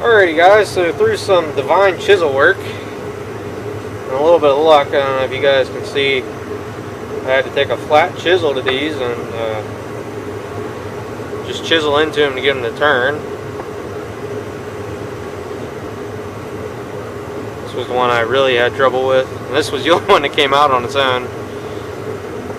Alrighty guys, so through some divine chisel work and a little bit of luck, I don't know if you guys can see, I had to take a flat chisel to these and just chisel into them to get them to turn. This was the one I really had trouble with, and this was the only one that came out on its own.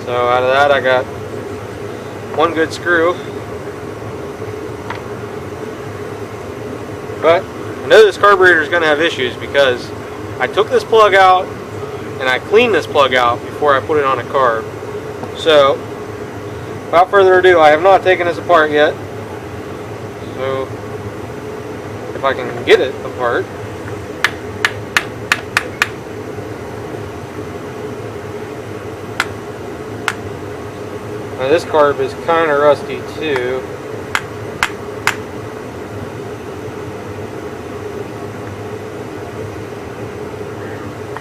So out of that I got one good screw. But I know this carburetor is going to have issues because I took this plug out and I cleaned this plug out before I put it on a carb. So without further ado, I have not taken this apart yet. So if I can get it apart. Now this carb is kind of rusty too.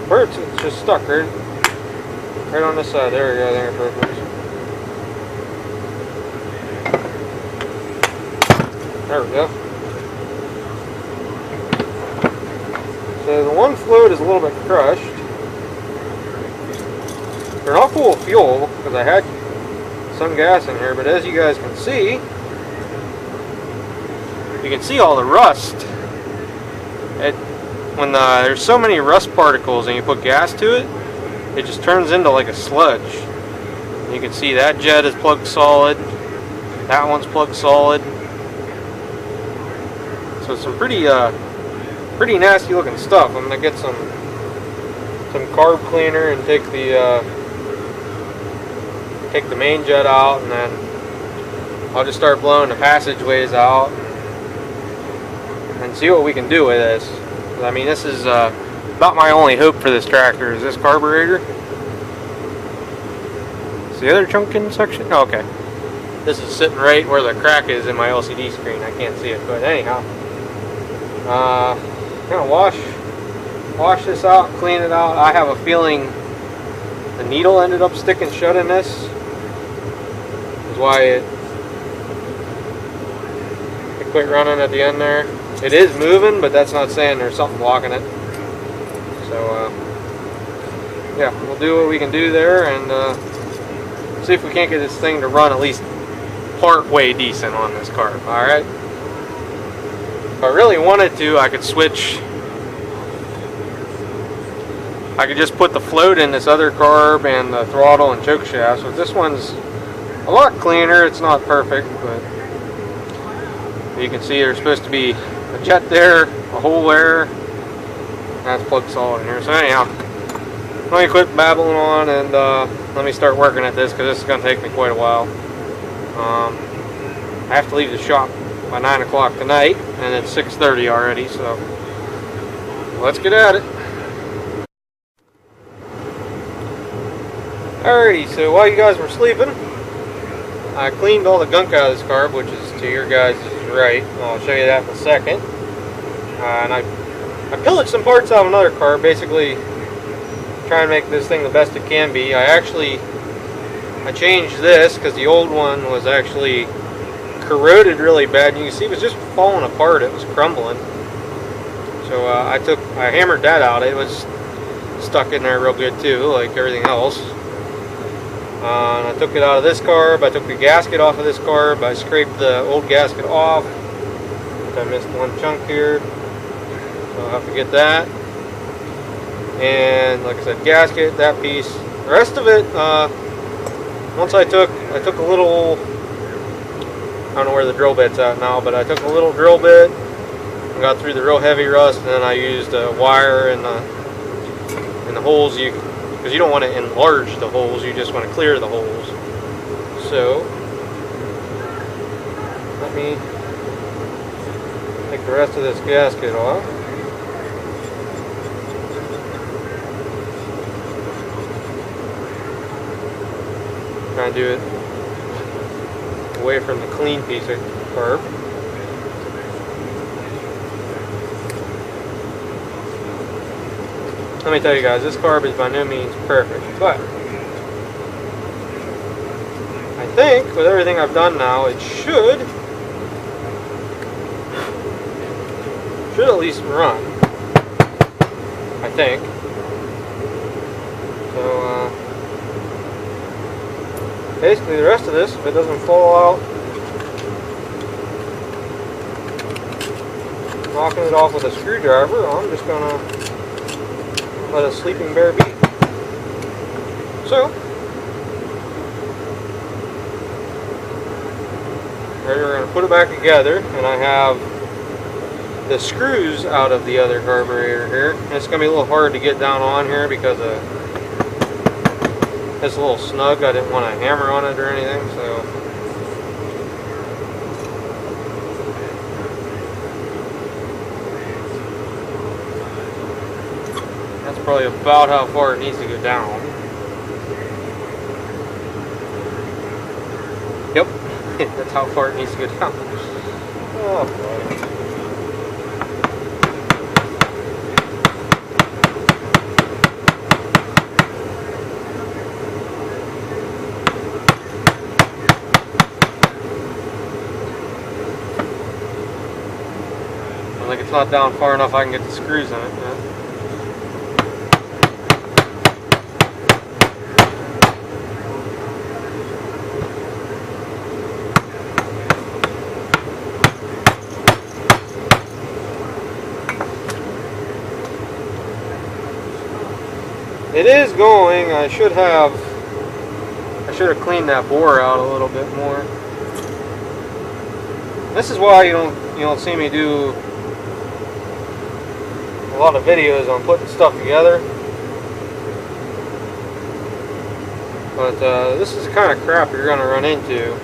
Where it's just stuck right on this side. There we go. I think it's perfect. There we go. So the one float is a little bit crushed. They're not full of fuel because I had some gas in here, but as you guys can see, you can see all the rust. When there's so many rust particles and you put gas to it, it just turns into like a sludge. You can see that jet is plugged solid, that one's plugged solid. So some pretty nasty looking stuff. I'm gonna get some carb cleaner and take the main jet out, and then I'll just start blowing the passageways out and see what we can do with this. I mean, this is about my only hope for this tractor is this carburetor. Is the other chunk in section? Oh, okay. This is sitting right where the crack is in my LCD screen. I can't see it, but anyhow, I'm gonna wash this out, clean it out. I have a feeling the needle ended up sticking shut in this. Is why it quit running at the end there. It is moving, but that's not saying there's something blocking it. So, yeah, we'll do what we can do there and see if we can't get this thing to run at least part way decent on this carb. Alright? If I really wanted to, I could switch. I could just put the float in this other carb and the throttle and choke shaft. So this one's a lot cleaner. It's not perfect, but you can see there's supposed to be a jet there, a hole there, that's plugged solid in here. So anyhow, let me quit babbling on and let me start working at this because this is going to take me quite a while. I have to leave the shop by 9 o'clock tonight and it's 6:30 already, so let's get at it. Alrighty, so while you guys were sleeping, I cleaned all the gunk out of this carb, which is to your guys' right. I'll show you that in a second. And I pillaged some parts out of another carb, basically try and make this thing the best it can be. I changed this because the old one was actually corroded really bad. And you can see it was just falling apart. It was crumbling. So I hammered that out. It was stuck in there real good too, like everything else. And I took it out of this carb. I took the gasket off of this carb. I scraped the old gasket off. I missed one chunk here, so I'll have to get that. And like I said, gasket, that piece. The rest of it, once I took a little, I don't know where the drill bit's at now, but I took a little drill bit and got through the real heavy rust, and then I used a wire in the holes. Because you don't want to enlarge the holes, you just want to clear the holes. So, let me take the rest of this gasket off. Try and do it away from the clean piece of carb. Let me tell you guys, this carb is by no means perfect, but I think with everything I've done now, it should at least run, I think. So basically the rest of this, if it doesn't fall out, knocking it off with a screwdriver, I'm just gonna let a sleeping bear be. So we're going to put it back together, and I have the screws out of the other carburetor here. It's going to be a little hard to get down on here because it's a little snug. I didn't want to hammer on it or anything, so that's probably about how far it needs to go down. Yep. That's how far it needs to go down. Oh boy. I think it's not down far enough I can get the screws in it. Yeah. It is going. I should have cleaned that bore out a little bit more. This is why you don't see me do a lot of videos on putting stuff together. But this is the kind of crap you're going to run into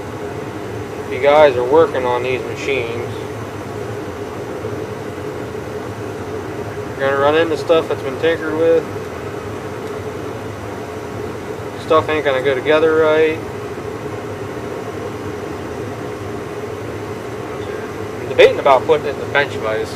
if you guys are working on these machines. You're going to run into stuff that's been tinkered with. Stuff ain't gonna go together right. I'm debating about putting it in the bench vise.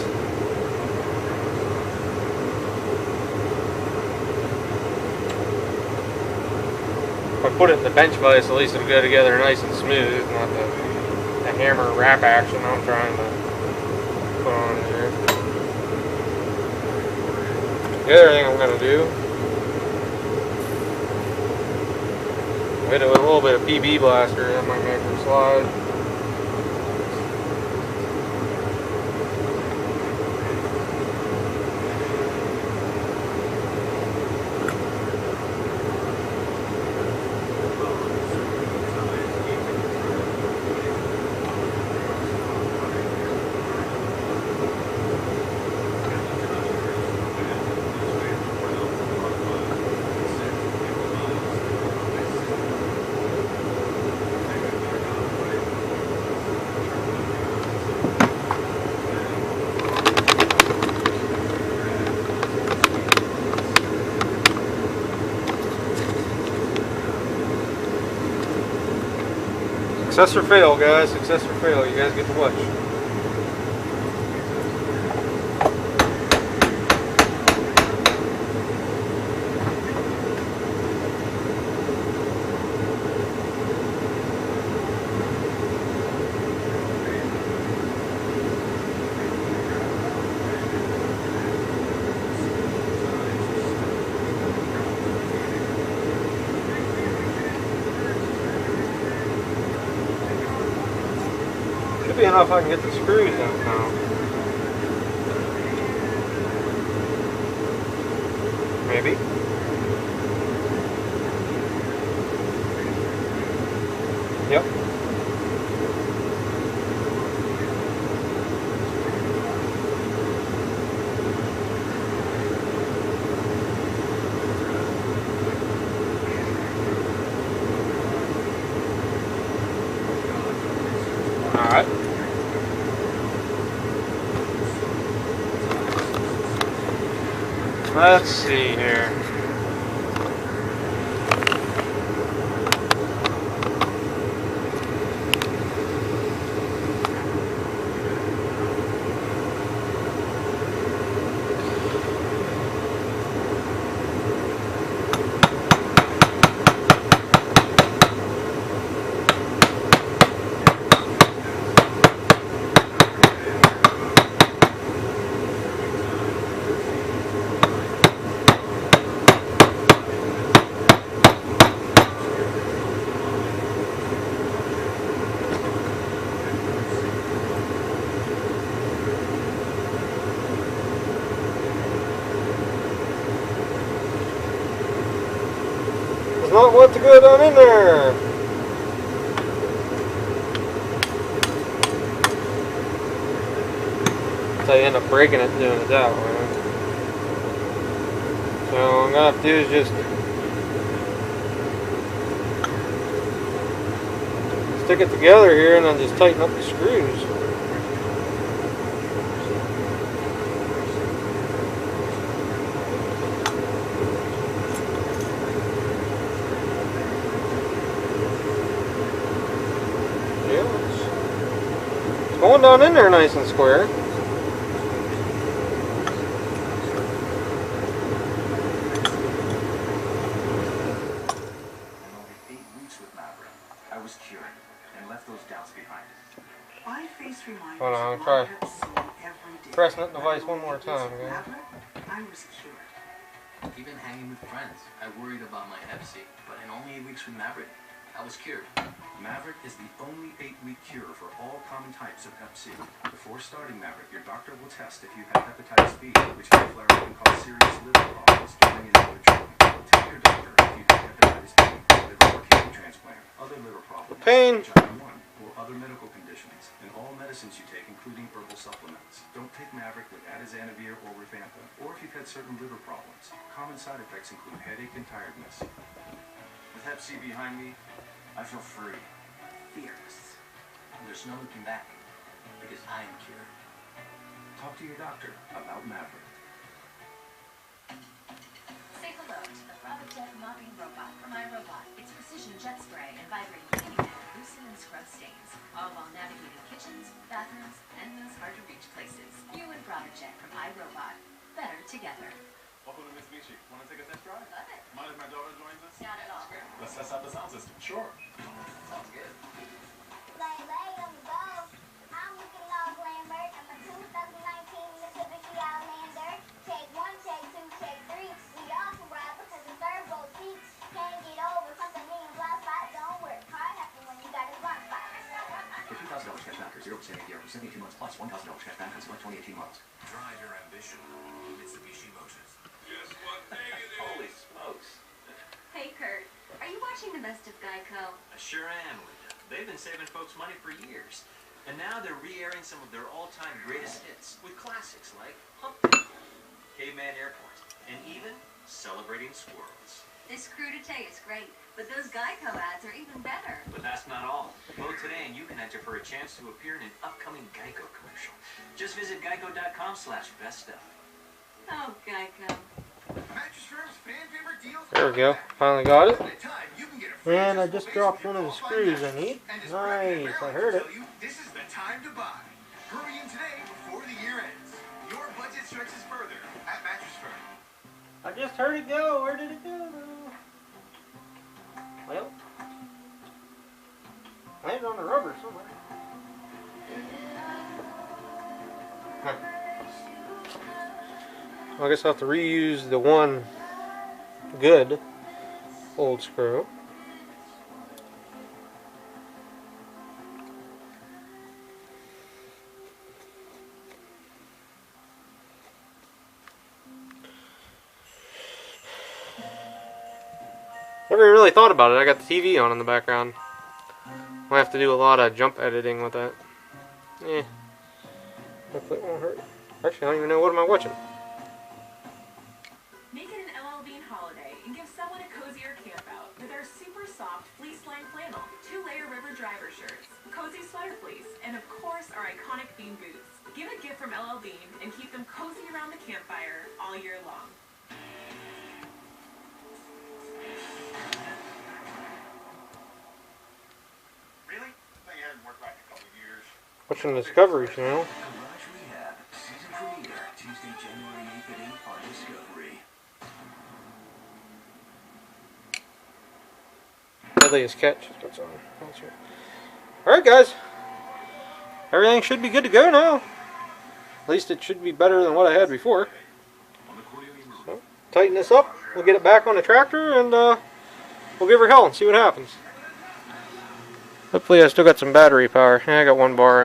If I put it in the bench vise, at least it'll go together nice and smooth, not the hammer wrap action I'm trying to put on here. The other thing I'm gonna do, hit it with a little bit of PB blaster, that might make her slide. Success or fail, guys. Success or fail. You guys get to watch. Should be enough I can get the screws out now. Maybe. Yep. Alright. Let's see here. not what to go down in there. So you end up breaking it doing it that way. So what I'm gonna have to do is just stick it together here and then just tighten up the screws. Going down in there nice and square. I was cured and left those doubts behind. Hold on, I'll try pressing that device one more time again. I was cured. Even hanging with friends, I worried about my Hep C, but in only 8 weeks with Maverick, I was cured. Maverick is the only 8-week cure for all common types of Hep C. Before starting Maverick, your doctor will test if you have hepatitis B, which can flare up and cause serious liver problems during and after treatment. Tell your doctor if you have hepatitis B, liver or kidney transplant, other liver problems, pain, or other medical conditions, and all medicines you take, including herbal supplements. Don't take Maverick with atazanavir or rifampin, or if you've had certain liver problems. Common side effects include headache and tiredness. With Hep C behind me, I feel free. Fierce. There's no looking back, because I am cured. Talk to your doctor about Maverick. Say hello to the Robot mopping robot from iRobot. Its precision jet spray and vibrating cleaning pad loosen and scrub stains, all while navigating kitchens, bathrooms, and those hard-to-reach places. You and Robot from iRobot. Better together. Welcome to Mitsubishi. Want to take a test drive? Love it. Mind if my daughter joins us? Not at all. Let's test out the sound system. Sure. Sounds good. Lay on the go. I'm looking all glamour. I'm a 2019 Mitsubishi Outlander. Take 1, take 2, take 3. We all can ride because the third row seats can't get over something being blind spot. Don't work hard happen when you got a blind spot. For $2,000 cash back or 0% APR for 72 months plus $1,000 cash back on select 2018 models. Drive your ambition. Mitsubishi Motors. Just one thing it is. Holy smokes. Hey, Kurt. Are you watching the Best of Geico? I sure am, Linda. They've been saving folks money for years. And now they're re-airing some of their all-time greatest hits with classics like Hump Day, Caveman Airport, and even Celebrating Squirrels. This crew today is great, but those Geico ads are even better. But that's not all. Vote today and you can enter for a chance to appear in an upcoming Geico commercial. Just visit geico.com/beststuff. Oh, Geico. Mattress Firm's fan favorite deals. There we go. Finally got it. Anytime you can get a And I just dropped one of the screws I need. Nice. I heard it. This is the time to buy. Hurry in today before the year ends. Your budget stretches further at Mattress Firm. I just heard it go. Where did it go? Well, landed on the rubber somewhere. Huh. Well, I guess I'll have to reuse the one good old screw. Never even really thought about it. I got the TV on in the background. I'll have to do a lot of jump editing with that. Hopefully it won't hurt. Actually, I don't even know what am I watching. Make it an LL Bean holiday and give someone a cozier camp out with our super soft fleece-lined flannel, 2-layer river driver shirts, cozy sweater fleece, and of course our iconic bean boots. Give a gift from LL Bean and keep them cozy around the campfire all year long. Really? I thought you hadn't worked back in a couple of years. Watching the Discovery Channel. Garage Rehab, season premiere, Tuesday, January 8th at 8 on Discovery. Deadliest Catch. That's on. That's right. Alright, guys. Everything should be good to go now. At least it should be better than what I had before. So, tighten this up. We'll get it back on the tractor and we'll give her hell and see what happens. Hopefully I still got some battery power. I got 1 bar.